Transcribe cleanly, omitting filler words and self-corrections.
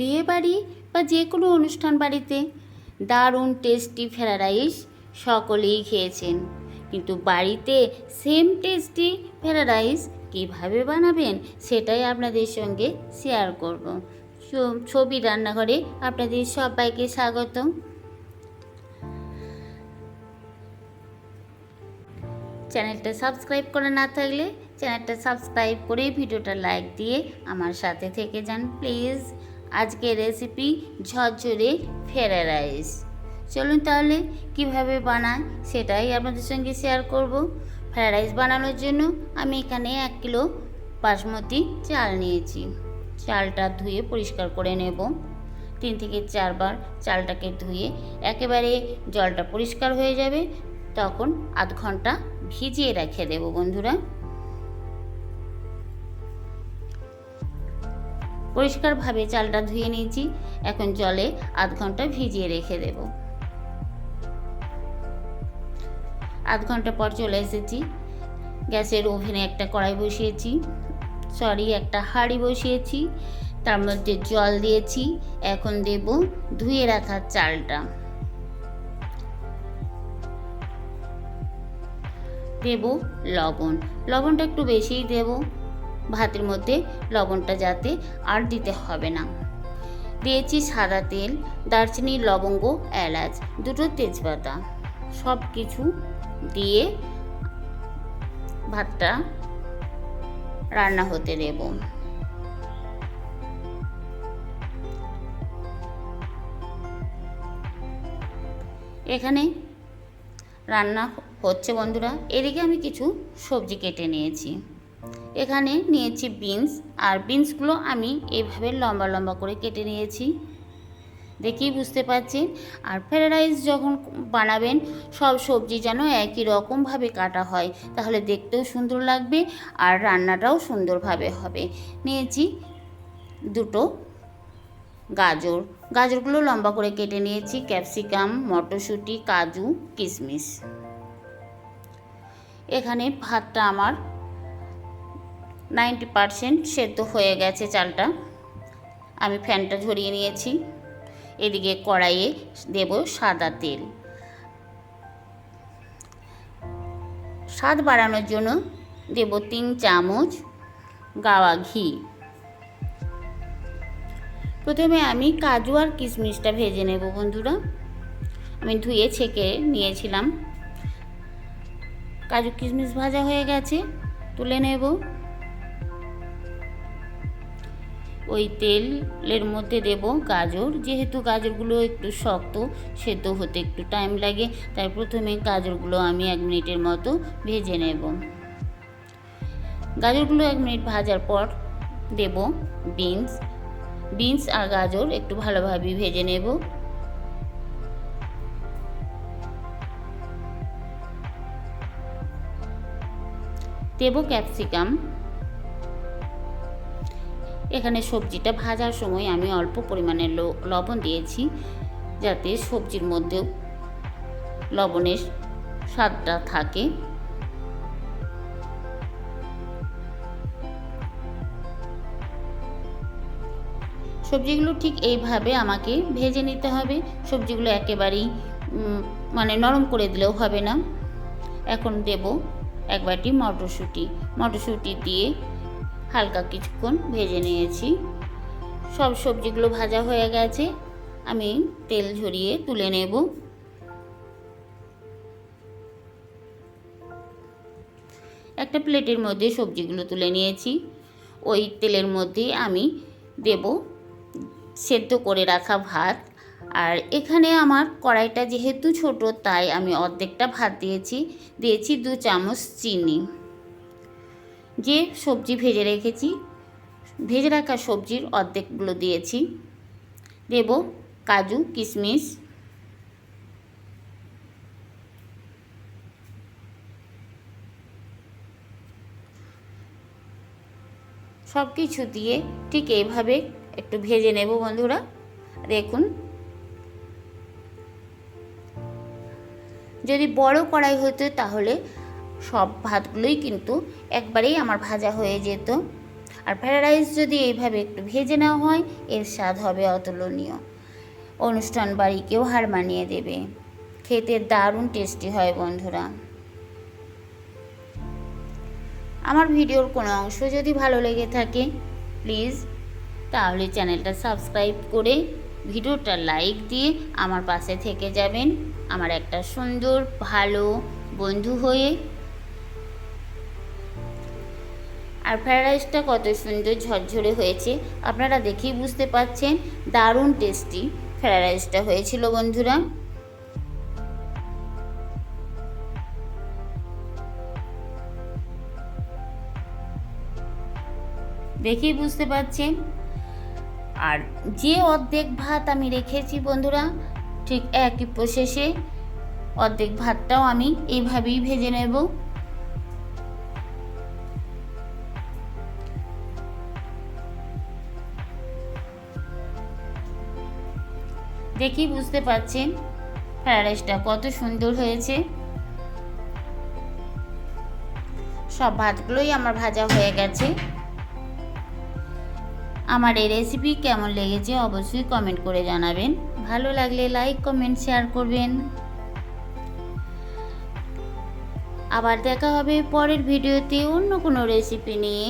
বিয়েবাড়ি বা যে কোনো অনুষ্ঠান বাড়িতে দারুণ টেস্টি ফ্রায়েড রাইস সকলেই খেয়েছেন, কিন্তু বাড়িতে সেম টেস্টি ফ্রায়েড রাইস কীভাবে বানাবেন সেটাই আপনাদের সঙ্গে শেয়ার করব। ছবি রান্নাঘরে আপনাদের সবাইকে স্বাগত। চ্যানেলটা সাবস্ক্রাইব করা না থাকলে চ্যানেলটা সাবস্ক্রাইব করে ভিডিওটা লাইক দিয়ে আমার সাথে থেকে যান প্লিজ। আজকের রেসিপি ঝরঝরে ফ্রায়েড রাইস। চলুন তাহলে কিভাবে বানায় সেটাই আপনাদের সঙ্গে শেয়ার করব। ফ্রায়েড রাইস বানানোর জন্য আমি এখানে 1 কিলো বাসমতি চাল নিয়েছি। চালটা ধুয়ে পরিষ্কার করে নেব। 3 থেকে 4 বার চালটাকে ধুয়ে একেবারে জলটা পরিষ্কার হয়ে যাবে, তখন আধ ঘন্টা ভিজিয়ে রেখে দেব বন্ধুরা। পরিষ্কারভাবে চালটা ধুয়ে নিয়েছি, এখন জলে আধ ঘন্টা ভিজিয়ে রেখে দেব। আধ ঘন্টা পর চলে এসেছি। গ্যাসের ওভেনে একটা কড়াই বসিয়েছি, একটা হাঁড়ি বসিয়েছি, তার মধ্যে জল দিয়েছি। এখন দেব ধুয়ে রাখা চালটা, দেব লবণটা একটু বেশিই দেব, ভাতের মধ্যে লবণটা যাতে আর দিতে হবে না। দিয়েছি সাদা তেল, দারচিনি, লবঙ্গ, এলাচ, 2টো তেজপাতা, সব কিছু দিয়ে ভাতটা রান্না হতে দেব। এখানে রান্না হচ্ছে বন্ধুরা, এদিকে আমি কিছু সবজি কেটে নিয়েছি। এখানে নিয়েছি বিনস, আর বিনসগুলো আমি এইভাবে লম্বা লম্বা করে কেটে নিয়েছি, দেখেই বুঝতে পারছেন। আর ফ্রায়েড রাইস যখন বানাবেন সব সবজি যেন একই রকমভাবে কাটা হয়, তাহলে দেখতেও সুন্দর লাগবে আর রান্নাটাও সুন্দরভাবে হবে। নিয়েছি 2টো গাজরগুলো লম্বা করে কেটে নিয়েছি, ক্যাপসিকাম, মটরশুঁটি, কাজু, কিশমিশ। এখানে ভাতটা আমার 90% সেদ্ধ হয়ে গেছে চালটা, আমি ফ্যানটা ঝরিয়ে নিয়েছি। এদিকে কড়াইয়ে দেব সাদা তেল। স্বাদ বাড়ানোর জন্য দেব 3 চামচ গাওয়া ঘি। প্রথমে আমি কাজু আর কিশমিশটা ভেজে নেব বন্ধুরা। আমি ধুয়ে ছেঁকে নিয়েছিলাম। কাজু কিশমিশ ভাজা হয়ে গেছে, তুলে নেব। ওই তেলের মধ্যে দেব গাজর, যেহেতু গাজরগুলো একটু শক্ত, সেদ্ধ হতে একটু টাইম লাগে, তাই প্রথমে গাজরগুলো আমি 1 মিনিটের মতো ভেজে নেব। গাজরগুলো 1 মিনিট ভাজার পর দেব বিনস আর গাজর একটু ভালোভাবে ভেজে নেব। দেব ক্যাপসিকাম। এখানে সবজিটা ভাজার সময় আমি অল্প পরিমাণে লবণ দিয়েছি, যাতে সবজির মধ্যেও লবণের স্বাদটা থাকে। সবজিগুলো ঠিক এইভাবে আমাকে ভেজে নিতে হবে। সবজিগুলো একেবারেই নরম করে দিলেও হবে না। এখন দেব 1 বাটি মটরশুঁটি দিয়ে হালকা কিছুক্ষণ ভেজে নিয়েছি। সব সবজিগুলো ভাজা হয়ে গেছে, আমি তেল ঝরিয়ে তুলে নেব। একটা প্লেটের মধ্যে সবজিগুলো তুলে নিয়েছি। ওই তেলের মধ্যে আমি দেব সেদ্ধ করে রাখা ভাত। আর এখানে আমার কড়াইটা যেহেতু ছোট, তাই আমি অর্ধেকটা ভাত দিয়েছি। 2 চামচ চিনি। যে সবজি ভেজে রাখা সবজির অর্ধেকগুলো দিয়েছি। দেব কাজু, কিশমিশ, সব কিছু দিয়ে ঠিক এইভাবে একটু ভেজে নেব বন্ধুরা। দেখুন, যদি বড় কড়াই হতো তাহলে সব ভাতগুলোই কিন্তু একবারেই আমার ভাজা হয়ে যেত। আর ফ্রায়েড রাইস যদি এইভাবে একটু ভেজে নেওয়া হয় এর স্বাদ হবে অতুলনীয়, অনুষ্ঠান বাড়িকেও হার মানিয়ে দেবে। খেতে দারুণ টেস্টি হয় বন্ধুরা। আমার ভিডিওর কোনো অংশ যদি ভালো লেগে থাকে প্লিজ তাহলে চ্যানেলটা সাবস্ক্রাইব করে ভিডিওটা লাইক দিয়ে আমার পাশে থেকে যাবেন, আমার একটা সুন্দর ভালো বন্ধু হয়ে। আর ফ্রায়েড রাইসটা কত সুন্দর ঝরঝরে হয়েছে আপনারা দেখেই বুঝতে পারছেন, দারুণ টেস্টি ফ্রায়েড রাইসটা হয়েছিল বন্ধুরা। দেখেই বুঝতে পারছেন। আর যে অর্ধেক ভাত আমি রেখেছি বন্ধুরা, ঠিক একই প্রসেসে অর্ধেক ভাতটাও আমি এইভাবেই ভেজে নেব। দেখেই বুঝতে পারছেন ফ্রায়েড রাইসটা কত সুন্দর হয়েছে। সব ভাতগুলোই আমার ভাজা হয়ে গেছে। আমার এই রেসিপি কেমন লেগেছে অবশ্যই কমেন্ট করে জানাবেন, ভালো লাগলে লাইক কমেন্ট শেয়ার করবেন। আবার দেখা হবে পরের ভিডিওতে অন্য কোনো রেসিপি নিয়ে।